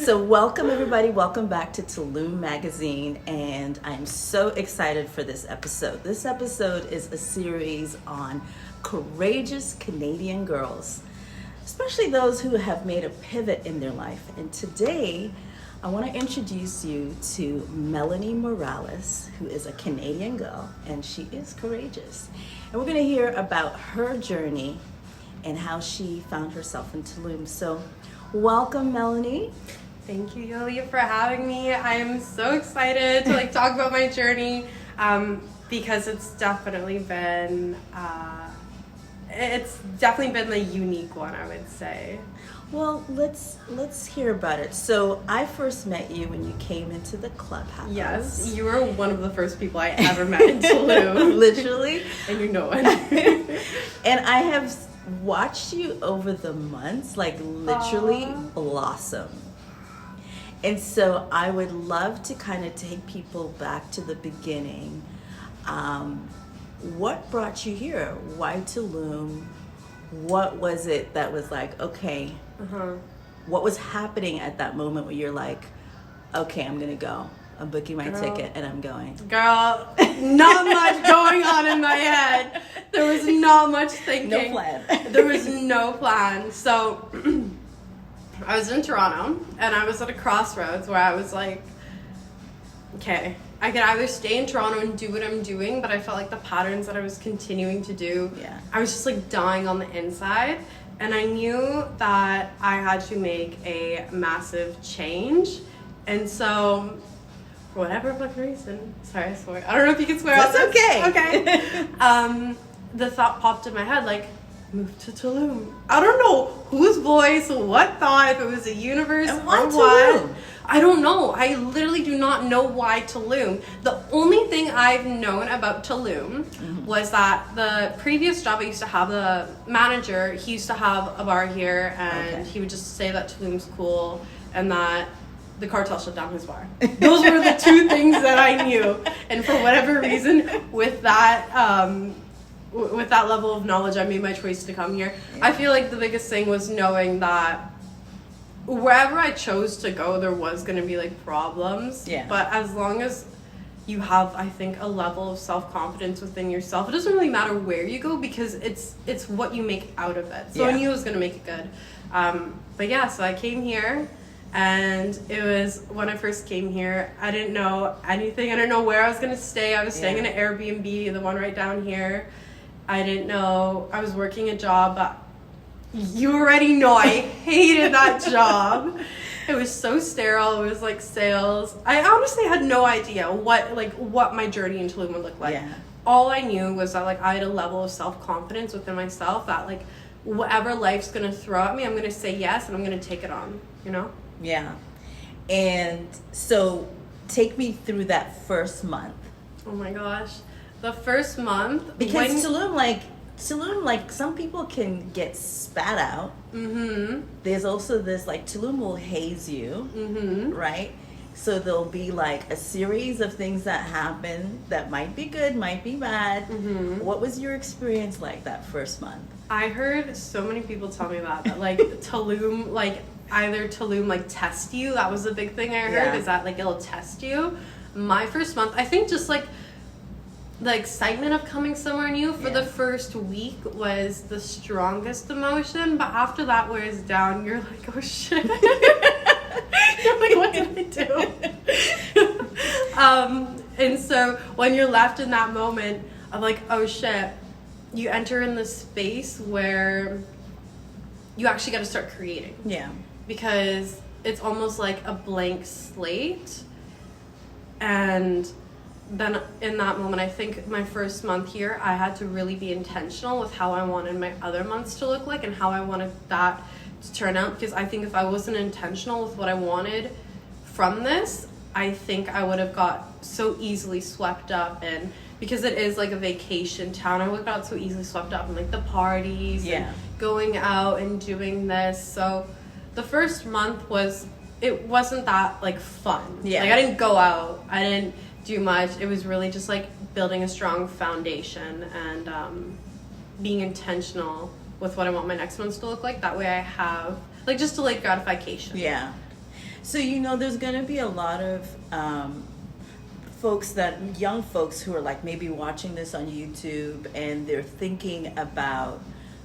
So welcome everybody, welcome back to Tulum Magazine, and I'm so excited for this episode. This episode is a series on courageous Canadian girls, especially those who have made a pivot in their life. And today, I want to introduce you to Melanie Morales, who is a Canadian girl, and she is courageous. And we're going to hear about her journey and how she found herself in Tulum. So welcome, Melanie. Thank you, Yolia, for having me. I am so excited to talk about my journey because it's definitely been the unique one, I would say. Well, let's hear about it. So I first met you when you came into the clubhouse. Yes, you were one of the first people I ever met in Tulum. Literally. And you know it. And I have watched you over the months, literally blossom. And so I would love to kind of take people back to the beginning. What brought you here? Why Tulum? What was it that was okay, what was happening at that moment where you're like, okay, I'm going to go. I'm booking my ticket and I'm going. Girl, not much going on in my head. There was not much thinking. No plan. There was no plan. So I was in Toronto and I was at a crossroads where I was like, okay, I could either stay in Toronto and do what I'm doing, but I felt like the patterns that I was continuing to do, I was just dying on the inside. And I knew that I had to make a massive change. And so, for whatever fucking reason, sorry, I swear. I don't know if you can swear. That's okay. Okay. The thought popped in my head, move to Tulum. I don't know whose voice, what thought, if it was the universe and why or what. Tulum? I don't know. I literally do not know why Tulum. The only thing I've known about Tulum was that the previous job I used to have, the manager, he used to have a bar here, and he would just say that Tulum's cool and that the cartel shut down his bar. Those were the two things that I knew. And for whatever reason, with that level of knowledge, I made my choice to come here. Yeah. I feel like the biggest thing was knowing that wherever I chose to go, there was going to be problems. Yeah. But as long as you have, I think, a level of self-confidence within yourself, it doesn't really matter where you go because it's what you make out of it. So I knew I was going to make it good. But yeah, so I came here. And it was when I first came here, I didn't know anything. I didn't know where I was going to stay. I was staying in an Airbnb, the one right down here. I didn't know. I was working a job, but you already know I hated that job. It was so sterile. It was sales. I honestly had no idea what my journey in Tulum would look like. Yeah. All I knew was that I had a level of self-confidence within myself that whatever life's going to throw at me, I'm going to say yes and I'm going to take it on, Yeah. And so take me through that first month. Oh my gosh. The first month. Because Tulum, some people can get spat out. Mm-hmm. There's also this, Tulum will haze you. Mm-hmm. Right? So there'll be a series of things that happen that might be good, might be bad. Mm-hmm. What was your experience like that first month? I heard so many people tell me that Tulum, either Tulum test you. That was the big thing I heard, is that it'll test you. My first month, I think just the excitement of coming somewhere new for the first week was the strongest emotion, but after that wears down, you're oh shit. You're what did I do? And so when you're left in that moment of oh shit, you enter in this space where you actually got to start creating. Yeah. Because it's almost like a blank slate. And then in that moment, I think my first month here, I had to really be intentional with how I wanted my other months to look like and how I wanted that to turn out. Because I think if I wasn't intentional with what I wanted from this, I think I would have got so easily swept up in, because it is a vacation town, I would have got so easily swept up in the parties and going out and doing this. So the first month wasn't that fun. Yeah. I didn't go out. I didn't do much. It was really just building a strong foundation and being intentional with what I want my next months to look like. That way I have, like, just delayed gratification. Yeah. So, there's going to be a lot of young folks who are like maybe watching this on YouTube and they're thinking about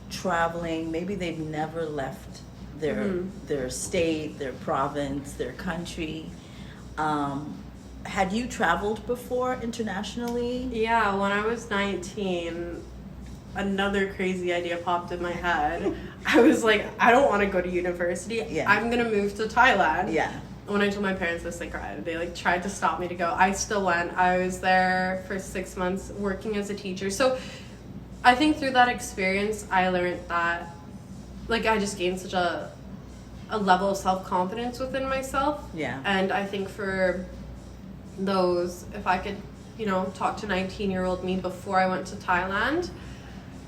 traveling. Maybe they've never left their state, their province, their country. Had you traveled before internationally? Yeah, when I was 19, another crazy idea popped in my head. I was like, I don't want to go to university. Yeah. I'm going to move to Thailand. Yeah. When I told my parents this, they cried. They like tried to stop me to go. I still went. I was there for 6 months working as a teacher. So I think through that experience, I learned that like I just gained such a level of self-confidence within myself. Yeah. And I think for those, if I could, talk to 19-year-old me before I went to Thailand,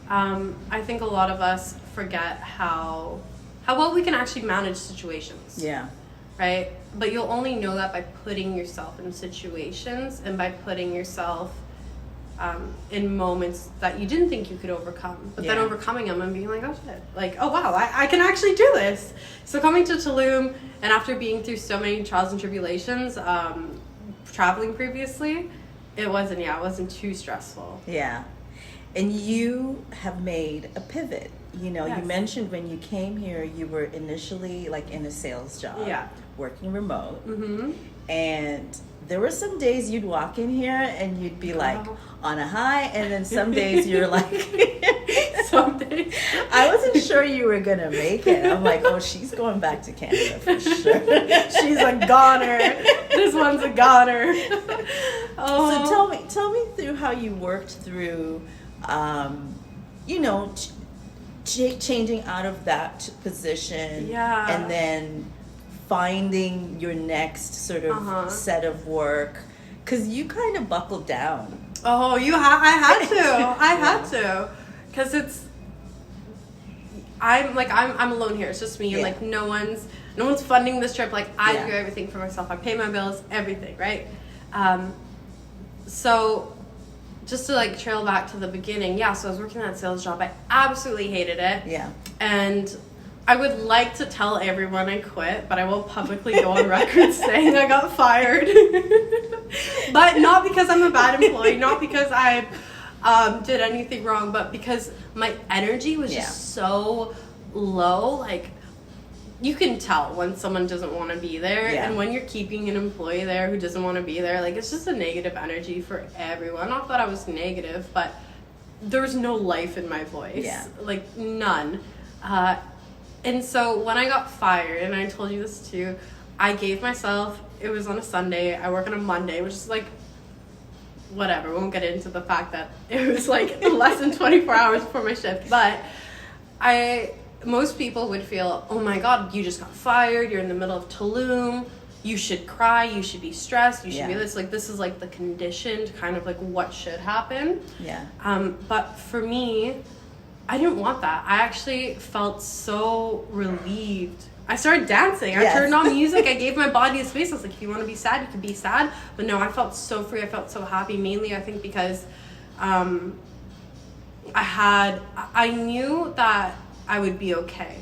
I think a lot of us forget how well we can actually manage situations. Yeah. Right? But you'll only know that by putting yourself in situations and by putting yourself in moments that you didn't think you could overcome. But then overcoming them and being like, oh shit. Like, oh wow, I can actually do this. So coming to Tulum, and after being through so many trials and tribulations, traveling previously, it wasn't too stressful. Yeah. And you have made a pivot. Yes. You mentioned when you came here, you were initially like in a sales job, working remote. Mm-hmm. And there were some days you'd walk in here and you'd be like on a high, and then some days you're like, some days I wasn't sure you were gonna make it. I'm like, oh, she's going back to Canada for sure. She's a goner. This one's a goner. So tell me through how you worked through, changing out of that position, and then finding your next sort of set of work, because you kind of buckled down. Oh, I had to, because I'm alone here. It's just me. Yeah. Like no one's funding this trip. Like I do everything for myself. I pay my bills, everything, right? So just to like trail back to the beginning, so I was working that sales job. I absolutely hated it. Yeah. And I would like to tell everyone I quit, but I will publicly go on record saying I got fired. But not because I'm a bad employee, not because I did anything wrong, but because my energy was just so low. Like, you can tell when someone doesn't want to be there, and when you're keeping an employee there who doesn't want to be there, like, it's just a negative energy for everyone. Not that I was negative, but there was no life in my voice. Yeah. Like, none. And so when I got fired, and I told you this too, I gave myself, it was on a Sunday, I work on a Monday, which is like, whatever, we won't get into the fact that it was like less than 24 hours before my shift, but most people would feel, oh my God, you just got fired, you're in the middle of Tulum, you should cry, you should be stressed, you should be this, like, this is like the conditioned kind of like what should happen. Yeah. But for me, I didn't want that. I actually felt so relieved. I started dancing. I turned on music. I gave my body a space. I was like, if you want to be sad, you can be sad. But no, I felt so free. I felt so happy. Mainly, I think because I knew that I would be okay.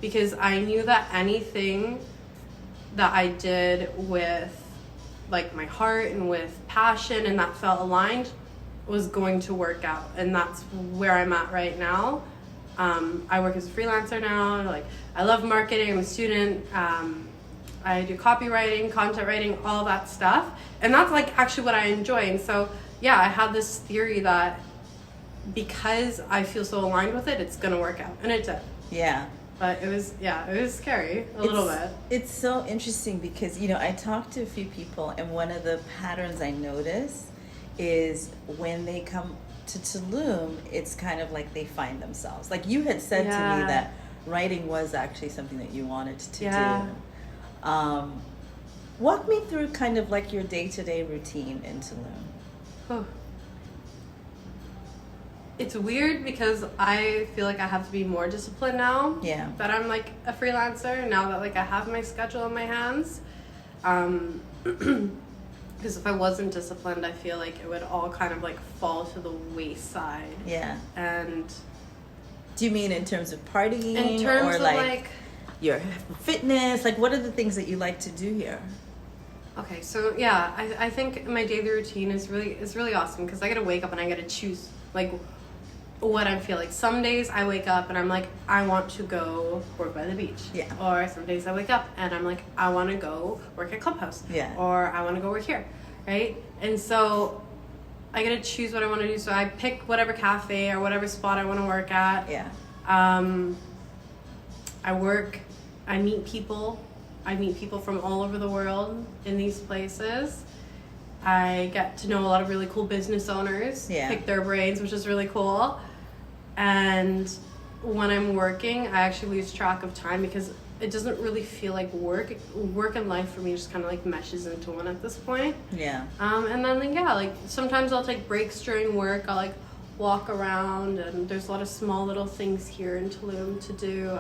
Because I knew that anything that I did with like my heart and with passion and that felt aligned was going to work out, and that's where I'm at right now. I work as a freelancer now. Like, I love marketing. I'm a student. I do copywriting, content writing, all that stuff, and that's like actually what I enjoy. And so, I had this theory that because I feel so aligned with it, it's gonna work out, and it did. Yeah. But it was scary a little bit. It's so interesting because I talked to a few people, and one of the patterns I notice is when they come to Tulum, it's kind of like they find themselves. Like you had said to me that writing was actually something that you wanted to do. Walk me through kind of like your day-to-day routine in Tulum. Oh. It's weird because I feel like I have to be more disciplined now. Yeah. That I'm like a freelancer, now that like I have my schedule in my hands. Because if I wasn't disciplined, I feel like it would all kind of like fall to the wayside. Yeah. And do you mean in terms of partying? In terms of like your fitness? Like, what are the things that you like to do here? Okay, so yeah, I think my daily routine is really awesome because I get to wake up and I get to choose like what I feel like. Some days I wake up and I'm like, I want to go work by the beach. Yeah. Or some days I wake up and I'm like, I want to go work at Clubhouse. Yeah. Or I want to go work here, right? And so I get to choose what I want to do. So I pick whatever cafe or whatever spot I want to work at. Yeah. I work. I meet people. I meet people from all over the world in these places. I get to know a lot of really cool business owners, pick their brains, which is really cool. And when I'm working, I actually lose track of time because it doesn't really feel like work. Work and life for me just kind of like meshes into one at this point. Yeah. And then like, yeah, like sometimes I'll take breaks during work. I'll like walk around, and there's a lot of small little things here in Tulum to do.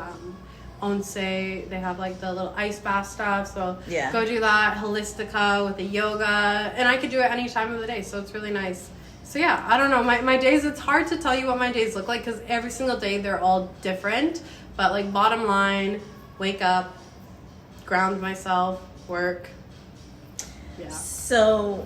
Once they have like the little ice bath stuff, so go do that. Holistica with the yoga, and I could do it any time of the day, so it's really nice. So yeah, I don't know, my days, it's hard to tell you what my days look like because every single day they're all different, but like bottom line, wake up, ground myself, work. Yeah. So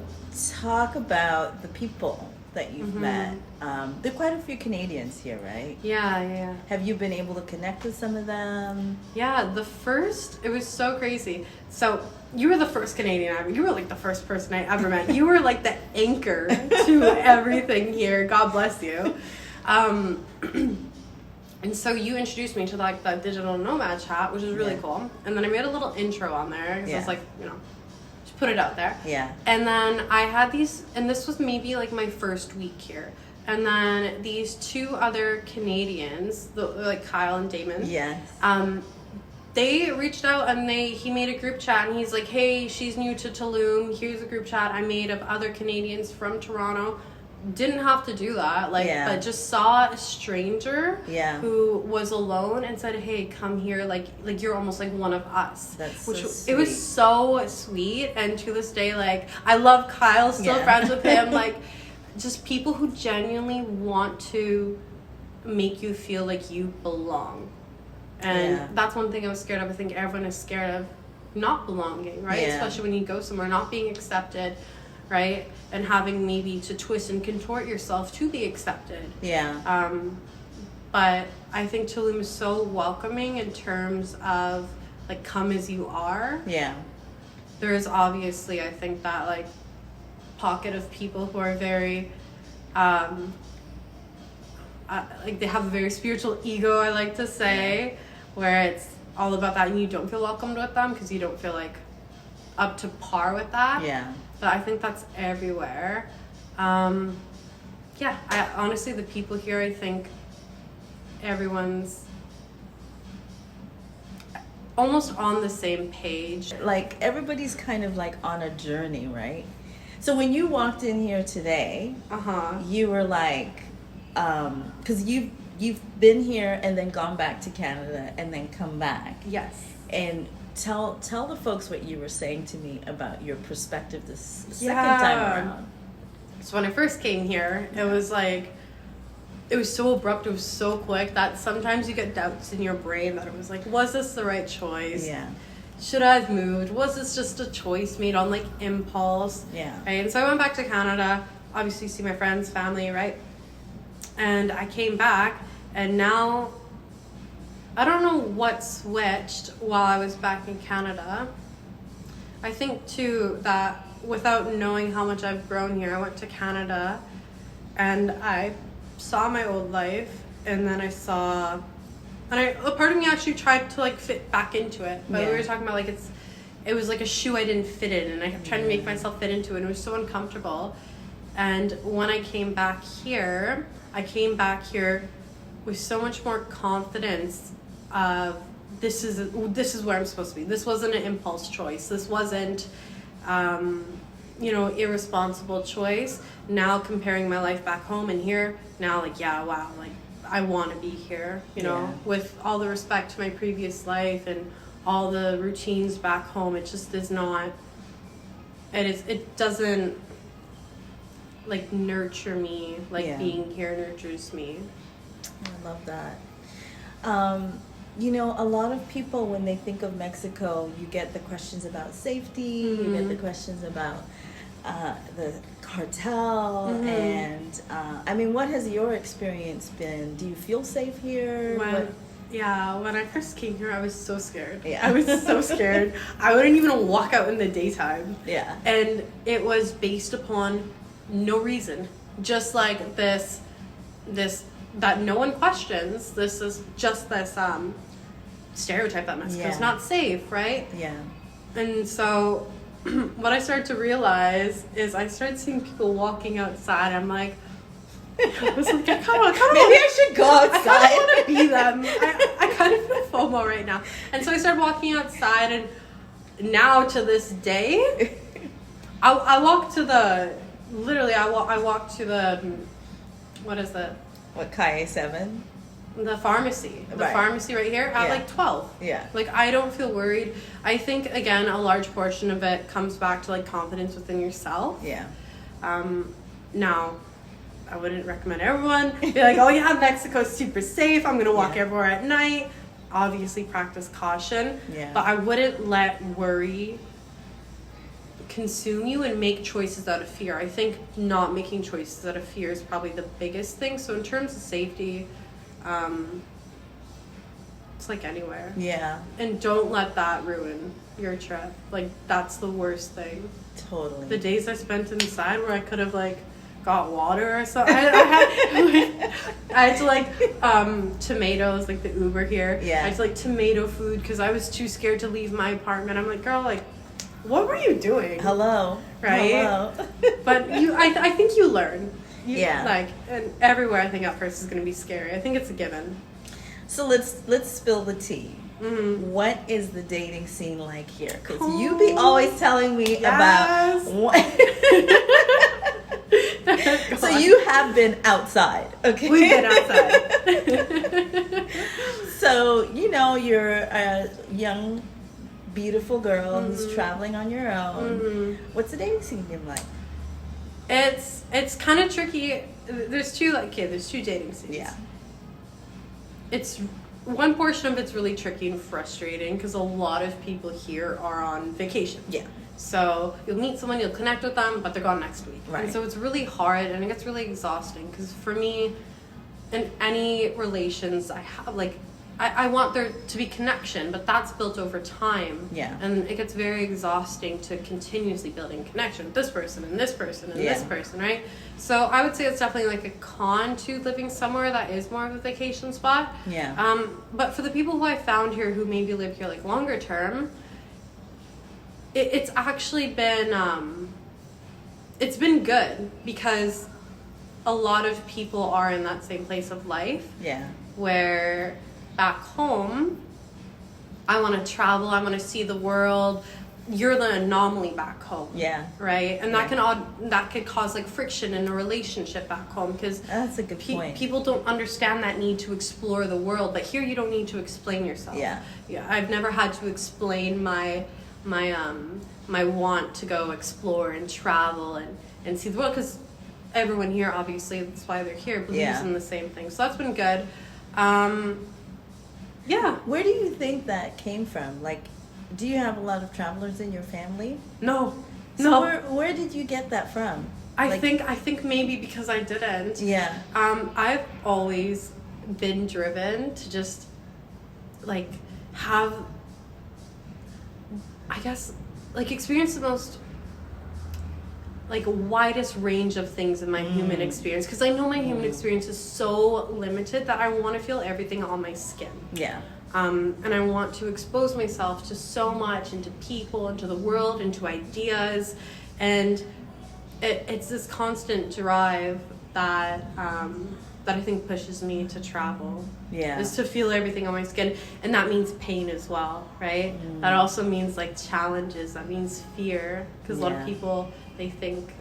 talk about the people that you've met. There are quite a few Canadians here, right? Yeah. Have you been able to connect with some of them? Yeah, it was so crazy. So you were the first Canadian you were like the first person I ever met. You were like the anchor to everything here. God bless you. And so you introduced me to like the digital nomad chat, which is really cool. And then I made a little intro on there because I was like, just put it out there. Yeah. And then I had these, and this was maybe like my first week here. And then these two other Canadians, like Kyle and Damon. Yes. They reached out and he made a group chat and he's like, hey, she's new to Tulum. Here's a group chat I made of other Canadians from Toronto. Didn't have to do that, but just saw a stranger who was alone and said, hey, come here, like you're almost like one of us. That's which so sweet. It was so sweet, and to this day, like I love Kyle, still friends with him, like just people who genuinely want to make you feel like you belong. And that's one thing I was scared of. I think everyone is scared of not belonging, right? Especially when you go somewhere, not being accepted, right? And having maybe to twist and contort yourself to be accepted. Yeah. But I think Tulum is so welcoming in terms of like come as you are. Yeah. There is obviously, I think, that like pocket of people who are very like they have a very spiritual ego, I like to say, where it's all about that and you don't feel welcomed with them because you don't feel like up to par with that. Yeah. But I think that's everywhere. I honestly, the people here, I think everyone's almost on the same page. Like everybody's kind of like on a journey, right? So when you walked in here today, you were like, because you've been here and then gone back to Canada and then come back. Yes. And tell the folks what you were saying to me about your perspective the second time around. So when I first came here, it was so abrupt, it was so quick that sometimes you get doubts in your brain that it was like, was this the right choice? Yeah. Should I have moved? Was this just a choice made on like impulse? Yeah. Right? And so I went back to Canada, obviously see my friends, family, right? And I came back, and now I don't know what switched while I was back in Canada. I think too that without knowing how much I've grown here, I went to Canada and I saw my old life, and then a part of me actually tried to like fit back into it. But we were talking about like it was like a shoe I didn't fit in, and I kept trying to make myself fit into it, and it was so uncomfortable. And when I came back here with so much more confidence of this is where I'm supposed to be. This wasn't an impulse choice. This wasn't irresponsible choice. Now comparing my life back home and here, now like I want to be here, with all the respect to my previous life and all the routines back home. It just is not, it doesn't like nurture me like being here nurtures me. I love that. You know, a lot of people, when they think of Mexico, you get the questions about safety, you get the questions about the cartel, and I mean, what has your experience been? Do you feel safe here? When I first came here, I was so scared. Yeah. I was so scared. I wouldn't even walk out in the daytime. Yeah. And it was based upon no reason. Just like this that no one questions. This is just this stereotype that Mexico's not safe, right? Yeah. And so what I started to realize is I started seeing people walking outside. I'm like, I was like, I kind of maybe I should go outside. I kind of want to be them. I kind of feel FOMO right now. And so I started walking outside, and now to this day, I walk to the, literally, I walk to the, what is that? What, Calle 7? The pharmacy. The pharmacy right here at like 12. Yeah. Like, I don't feel worried. I think, again, a large portion of it comes back to, like, confidence within yourself. Yeah. Now, I wouldn't recommend everyone be like, oh yeah, Mexico's super safe, I'm gonna walk everywhere at night. Obviously practice caution, but I wouldn't let worry consume you and make choices out of fear. I think not making choices out of fear is probably the biggest thing. So in terms of safety, it's like anywhere. Yeah. And don't let that ruin your trip. Like, that's the worst thing. Totally. The days I spent inside where I could have, like, got water or something. I had to, like, tomatoes, like the Uber here. Yeah. I had to, like, tomato food because I was too scared to leave my apartment. I'm like, girl, like, what were you doing? Hello. Right? Hello. But I think you learn. Yeah. Like, and everywhere I think at first is going to be scary. I think it's a given. So let's spill the tea. Mm-hmm. What is the dating scene like here? Because you be always telling me about what. So you have been outside, okay? We've been outside. So, you know, you're a young, beautiful girl who's traveling on your own. What's the dating scene been like? It's kind of tricky. There's two dating scenes. Yeah. It's one portion of it's really tricky and frustrating because a lot of people here are on vacation. Yeah. So you'll meet someone, you'll connect with them, but they're gone next week. Right. And so it's really hard and it gets really exhausting because for me, in any relations I have, like, I want there to be connection, but that's built over time. Yeah. And it gets very exhausting to continuously building connection with this person and this person and this person, right? So I would say it's definitely like a con to living somewhere that is more of a vacation spot. Yeah. But for the people who I found here who maybe live here like longer term, it's actually been it's been good because a lot of people are in that same place of life. Yeah. Where back home, I want to travel, I want to see the world. You're the anomaly back home. Yeah. Right? And that could cause like friction in a relationship back home because that's a good point. People don't understand that need to explore the world, but here you don't need to explain yourself. Yeah. Yeah. I've never had to explain my want to go explore and travel and see the world because everyone here, obviously, that's why they're here, believes in the same thing. So that's been good. Yeah. Where do you think that came from? Like, do you have a lot of travelers in your family? No. So no. Where did you get that from? I think maybe because I didn't. Yeah. I've always been driven to just like have, I guess, like experience the most like widest range of things in my human experience because I know my human experience is so limited that I want to feel everything on my skin. Yeah. And I want to expose myself to so much, into people, into the world, into ideas, and it's this constant drive that I think pushes me to travel. Yeah. Is to feel everything on my skin, and that means pain as well, right? That also means like challenges. That means fear because a lot of people, they think,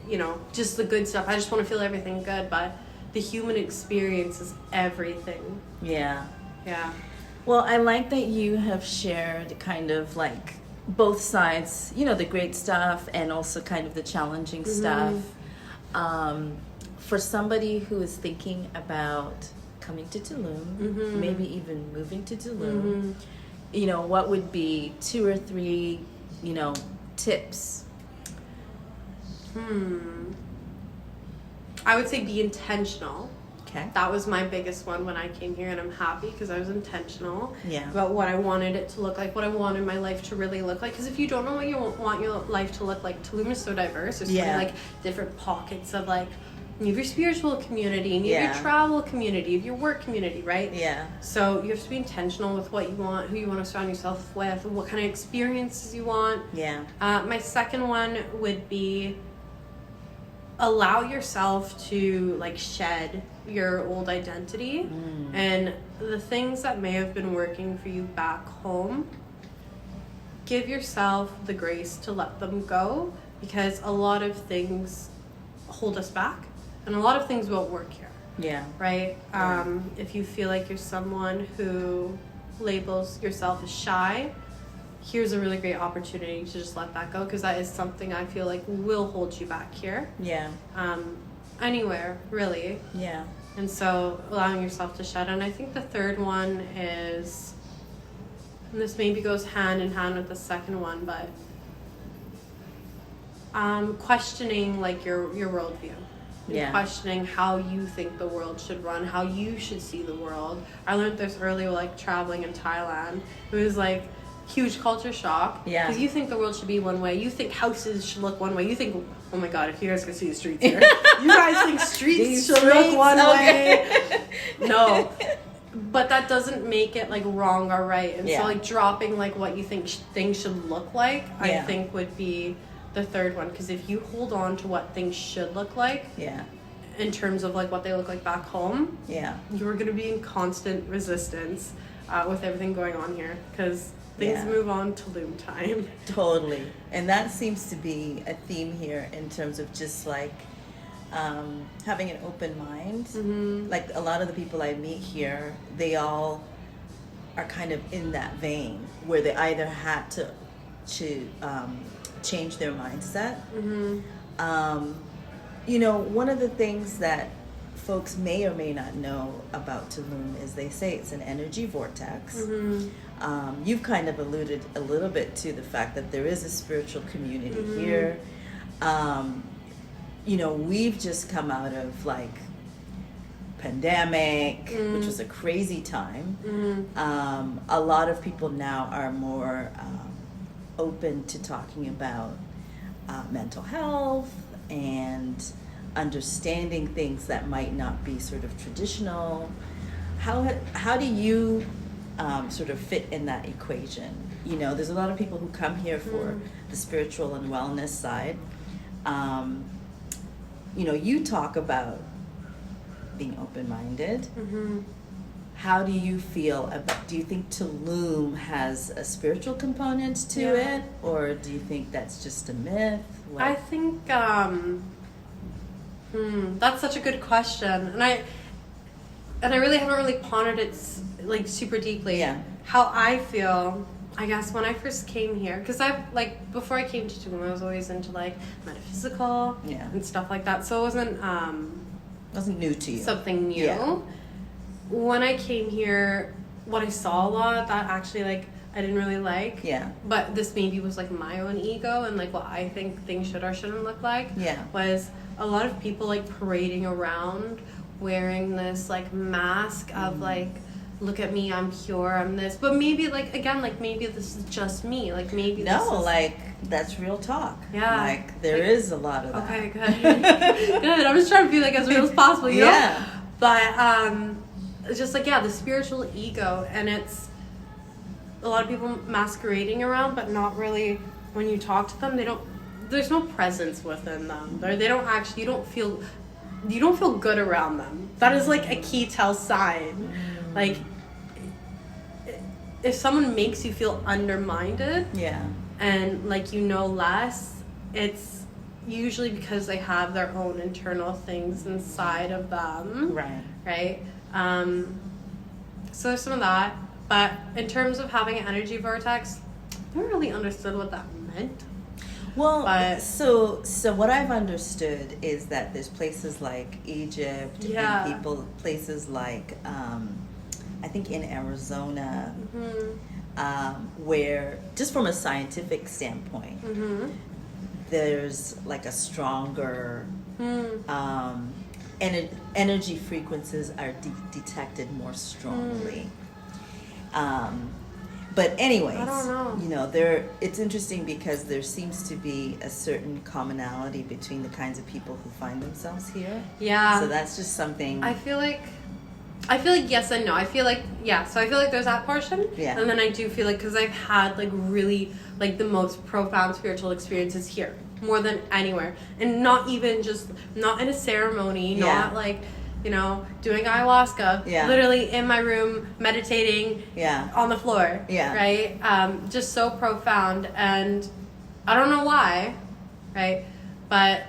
you know, just the good stuff. I just want to feel everything good, but the human experience is everything. Yeah. Yeah. Well, I like that you have shared kind of like both sides, you know, the great stuff and also kind of the challenging stuff. For somebody who is thinking about coming to Tulum, Mm-hmm. maybe even moving to Tulum, Mm-hmm. you know, what would be 2 or 3, you know, tips? I would say be intentional. Okay. That was my biggest one when I came here, and I'm happy because I was intentional Yeah. about what I wanted it to look like, what I wanted my life to really look like. Because if you don't know what you want your life to look like, Tulum is so diverse. There's so many like different pockets of like, you have your spiritual community, and you have your travel community, you have your work community, right? Yeah. So you have to be intentional with what you want, who you want to surround yourself with, what kind of experiences you want. Yeah. My second one would be allow yourself to like shed your old identity and the things that may have been working for you back home. Give yourself the grace to let them go, because a lot of things hold us back and a lot of things won't work here. Yeah. Right? If you feel like you're someone who labels yourself as shy, here's a really great opportunity to just let that go, because that is something I feel like will hold you back here. Yeah. Anywhere, really. Yeah. And so allowing yourself to shed. And I think the third one is, and this maybe goes hand in hand with the second one, but questioning like your worldview. Yeah. Questioning how you think the world should run, how you should see the world. I learned this early, like traveling in Thailand. It was like huge culture shock. Yeah. Because you think the world should be one way. You think houses should look one way. You think, oh my god, if you guys could see the streets here. You guys think streets should look one way. No. But that doesn't make it like wrong or right. And so like dropping like what you think things should look like, I think would be the third one. Because if you hold on to what things should look like, in terms of like what they look like back home, you're going to be in constant resistance with everything going on here, because things move on Tulum time. Totally. And that seems to be a theme here in terms of just like having an open mind. Like a lot of the people I meet here, they all are kind of in that vein where they either had to change their mindset. You know, one of the things that folks may or may not know about Tulum is they say it's an energy vortex. You've kind of alluded a little bit to the fact that there is a spiritual community here. You know, we've just come out of like pandemic, which was a crazy time. A lot of people now are more open to talking about mental health and understanding things that might not be sort of traditional. How do you sort of fit in that equation? You know, there's a lot of people who come here for the spiritual and wellness side. You know, you talk about being open-minded. How do you feel about, do you think Tulum has a spiritual component to it, or do you think that's just a myth? Like, I think that's such a good question, and I really haven't really pondered it like super deeply. How I feel, I guess, when I first came here, because I've like before I came to Tulum, I was always into like metaphysical and stuff like that, so it wasn't new to you, something new. When I came here, what I saw a lot that actually like I didn't really like. But this maybe was like my own ego and like what I think things should or shouldn't look like. Was a lot of people like parading around wearing this like mask of like, look at me, I'm pure, I'm this. But maybe like again, like maybe this is just me. Like maybe this is... like that's real talk. Like there is a lot of that. Okay, good. Good. I'm just trying to be like as real as possible, you know? But it's just like the spiritual ego, and it's a lot of people masquerading around, but not really. When you talk to them, there's no presence within them. They don't actually. You don't feel good around them. That is like a key tell sign. Like if someone makes you feel undermined, and like you know less, it's usually because they have their own internal things inside of them. Right. So there's some of that, but in terms of having an energy vortex, I never really understood what that meant. Well, but so what I've understood is that there's places like Egypt and places like I think in Arizona, where just from a scientific standpoint, there's like a stronger energy frequencies are detected more strongly. But anyways, I don't know. you know, it's interesting because there seems to be a certain commonality between the kinds of people who find themselves here. Yeah. So that's just something. I feel like yes and no. I feel like, so I feel like there's that portion. Yeah. And then I do feel like, because I've had like really like the most profound spiritual experiences here, more than anywhere. And not even just, not in a ceremony, not like, you know, doing ayahuasca, literally in my room, meditating on the floor, right? Just so profound, and I don't know why, right? But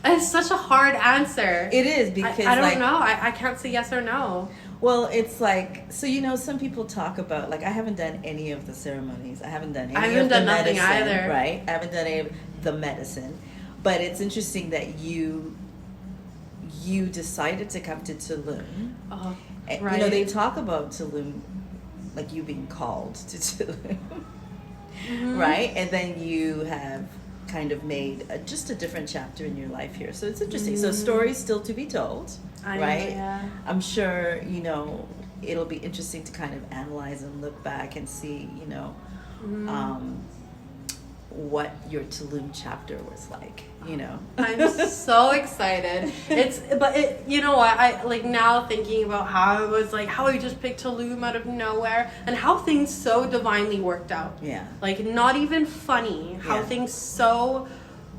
it's such a hard answer. It is, because I don't know. I can't say yes or no. Well, it's like, so, you know, some people talk about, like, I haven't done any of the ceremonies. I haven't done any of the medicine. Either. Right? I haven't done any of the medicine. But it's interesting that you decided to come to Tulum. Oh, and, right. you know, they talk about Tulum, like you being called to Tulum. Right? And then you have kind of made just a different chapter in your life here. So it's interesting. So stories still to be told, right? Yeah. I'm sure, you know, it'll be interesting to kind of analyze and look back and see, you know, what your Tulum chapter was like, you know. I'm so excited. You know what, I like now thinking about how it was like, how I just picked Tulum out of nowhere and how things so divinely worked out. Yeah. Like, not even funny, how things so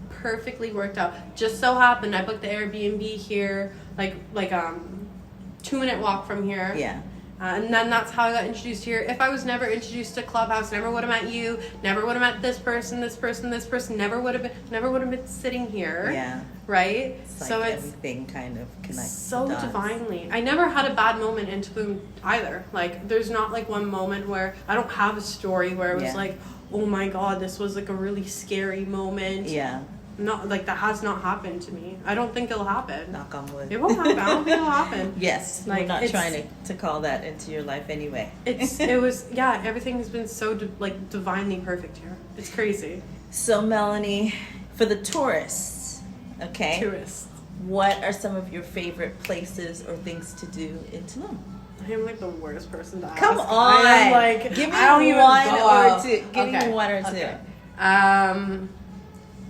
perfectly worked out. Just so happened I booked the Airbnb here, like 2-minute walk from here. Yeah. And then that's how I got introduced here. If I was never introduced to Clubhouse, never would have met you, never would have met this person, never would have been sitting here. Yeah. Right? It's like so everything kind of connects. So divinely. I never had a bad moment in Tulum either. Like, there's not like one moment where I don't have a story where it was like, oh my God, this was like a really scary moment. Yeah. Not like that has not happened to me. I don't think it'll happen. Knock on wood. It won't happen. I don't think it'll happen. Yes, like, we're not trying to call that into your life anyway. Everything has been so divinely perfect here. It's crazy. So Melanie, for the tourists, what are some of your favorite places or things to do in Tulum? I am like the worst person to ask. Come on, I am like, give me I don't even one go or out. two. Give me one or two. Okay.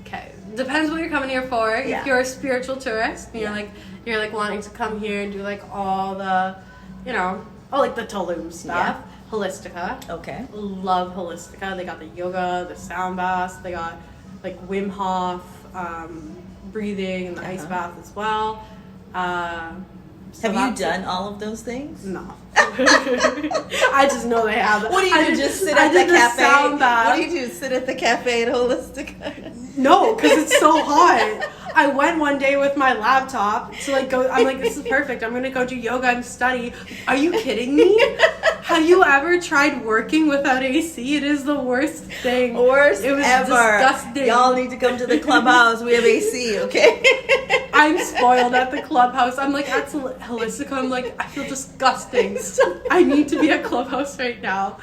Okay. Depends what you're coming here for. If you're a spiritual tourist and you're like wanting to come here and do like all the, you know, like the Tulum stuff. Holistica. Okay. Love Holistica. They got the yoga, the sound baths. They got like Wim Hof breathing and the ice bath as well. Have you done all of those things? No. I just know they have. What do you do? Just sit at the cafe? What do you do? Sit at the cafe at Holistica? No, because it's so hot. I went one day with my laptop to like go. I'm like, this is perfect. I'm gonna go do yoga and study. Are you kidding me? Have you ever tried working without AC? It is the worst thing. Worst it was ever. Disgusting. Y'all need to come to the clubhouse. We have AC, okay? I'm spoiled at the clubhouse. I'm like at Holistica. I'm like, I feel disgusting. I need to be at Clubhouse right now.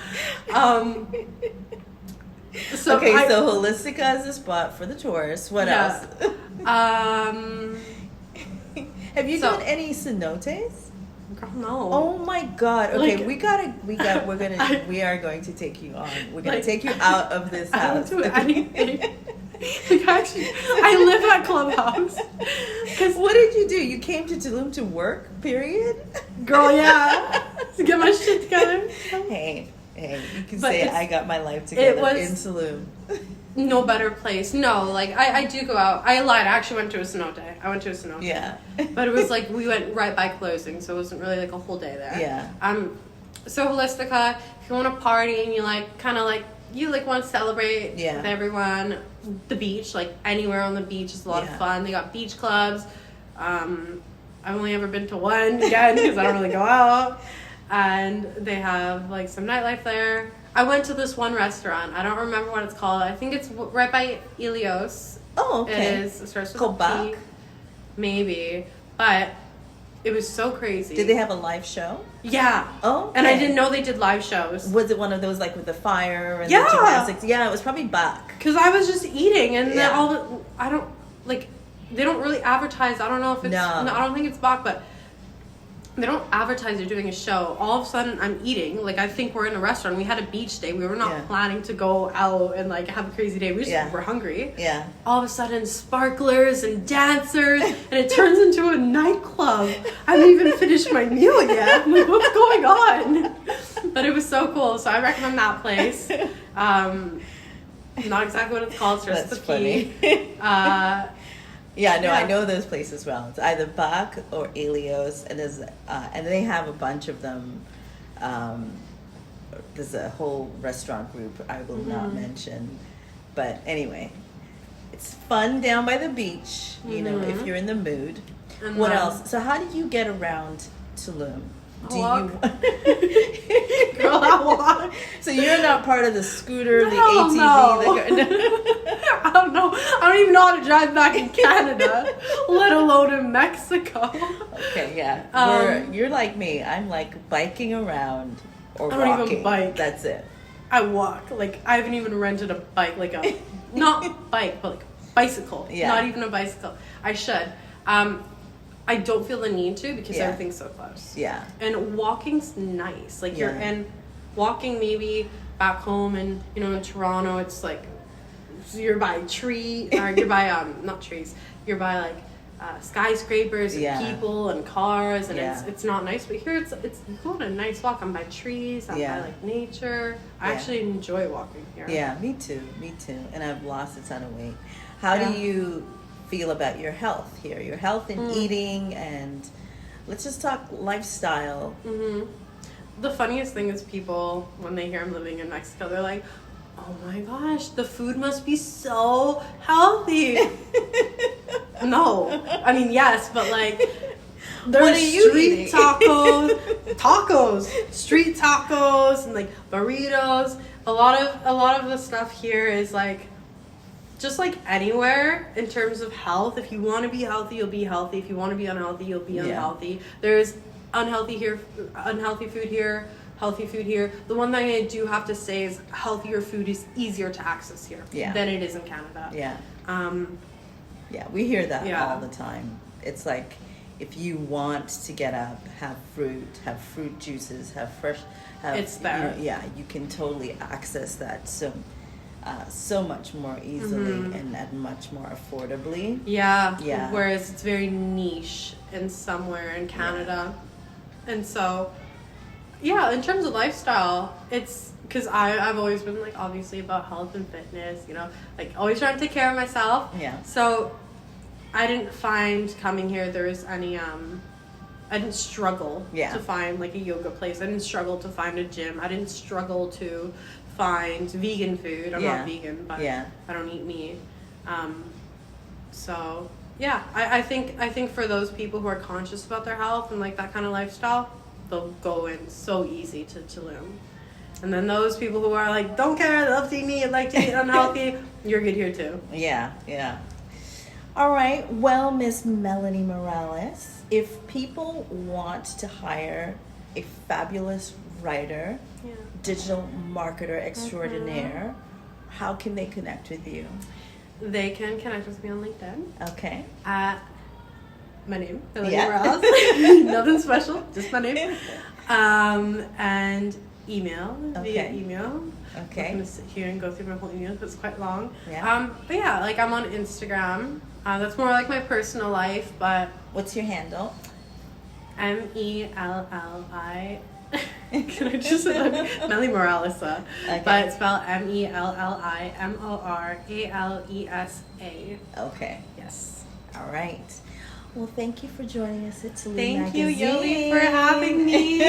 So Holistica is a spot for the tourists. What else? Have you done any cenotes? Girl, no. Oh my God. Okay, we are going to take you on. We're gonna take you out of this house. I don't do anything. Like, actually, I live at Clubhouse. What did you do? You came to Tulum to work, period? Girl, yeah. To get my shit together. Hey, you can say I got my life together in Tulum. No better place. No, like, I do go out. I lied. I actually went to a cenote. Yeah. But it was like, we went right by closing, so it wasn't really like a whole day there. Yeah. So Holistica, if you want to party and you like, kind of like, you like want to celebrate with everyone, the beach, like anywhere on the beach is a lot of fun. They got beach clubs. I've only ever been to one, again, because I don't really go out. And they have like some nightlife there. I went to this one restaurant. I don't remember what it's called. I think it's right by Ilios. Oh, okay. It starts with Called a P. Bach? Maybe. But it was so crazy. Did they have a live show? Yeah. Oh, okay. And I didn't know they did live shows. Was it one of those like with the fire and Yeah. the gymnastics? Yeah, it was probably Bach. Because I was just eating, and Yeah. I don't, like, they don't really advertise. I don't know if it's, No. I don't think it's Bach, but they don't advertise they're doing a show. All of a sudden, I'm eating. Like, I think we're in a restaurant. We had a beach day. We were not Yeah. planning to go out and, like, have a crazy day. We just were hungry. Yeah. All of a sudden, sparklers and dancers, and it turns into a nightclub. I haven't even finished my meal yet. I'm like, what's going on? But it was so cool. So I recommend that place. Not exactly what it's called. It's just That's the P. Yeah, no, Yeah. I know those places well. It's either Bach or Elios, and and they have a bunch of them. There's a whole restaurant group I will not mention, but anyway, it's fun down by the beach. You know, if you're in the mood. And What then- else? So, how do you get around Tulum? Walk. Girl, I walk. So you're not part of the scooter, the Hell ATV. no. I don't know. I don't even know how to drive back in Canada, let alone in Mexico. Okay, yeah. You're like me. I'm like biking around or I don't even walking. bike. That's it. I walk. Like, I haven't even rented a bike, like a, not bike, but like bicycle. Yeah. Not even a bicycle. I should. I don't feel the need to because Yeah. everything's so close. Yeah. And walking's nice. Like, Yeah. and walking maybe back home and, you know, in Toronto, it's like, you're by you're by, not trees, you're by like, skyscrapers and Yeah. people and cars, and Yeah. it's not nice. But here it's you go on a nice walk. I'm by trees. I'm Yeah. by like nature. I Yeah. actually enjoy walking here. Yeah, me too. Me too. And I've lost a ton of weight. How Yeah. do you feel about your health here? Your health and eating, and let's just talk lifestyle. Mm-hmm. The funniest thing is people, when they hear I'm living in Mexico, they're like, oh my gosh, the food must be so healthy. No. I mean, yes, but like, there's What are you street eating? tacos, street tacos, and like burritos. A lot of the stuff here is like, just like anywhere in terms of health. If you want to be healthy, you'll be healthy. If you want to be unhealthy, you'll be unhealthy. There's unhealthy food here, healthy food here. The one thing I do have to say is healthier food is easier to access here than it is in Canada. Yeah. Um, Yeah, we hear that Yeah. all the time. It's like, if you want to get up, have fruit juices, have fresh. It's there. You can totally access that so much more easily and at much more affordably. Yeah. Yeah. Whereas it's very niche in somewhere in Canada. And so, yeah, in terms of lifestyle, it's because I've always been like obviously about health and fitness, you know, like always trying to take care of myself. Yeah. So I didn't find coming here there was any I didn't struggle to find like a yoga place. I didn't struggle to find a gym. I didn't struggle to find vegan food. I'm not vegan, but I don't eat meat. So yeah, I think for those people who are conscious about their health and like that kind of lifestyle, they'll go in so easy to Tulum. And then those people who are like, don't care, love to eat meat, like to eat unhealthy, you're good here too. Yeah. All right. Well, Miss Melanie Morales, if people want to hire a fabulous writer, digital marketer extraordinaire, how can they connect with you? They can connect with me on LinkedIn. Okay. At my name, Melanie Morales. Nothing special, just my name. And email via email. Okay. I'm gonna sit here and go through my whole email because it's quite long. Yeah. But yeah, like I'm on Instagram. That's more like my personal life, but What's your handle? Melli. Can I just Melanie Morales? But it's spelled MELLIMORALESA. Okay. Yes. All right. Well, thank you for joining us at Tulum Thank Magazine. you, Yoli, for having me.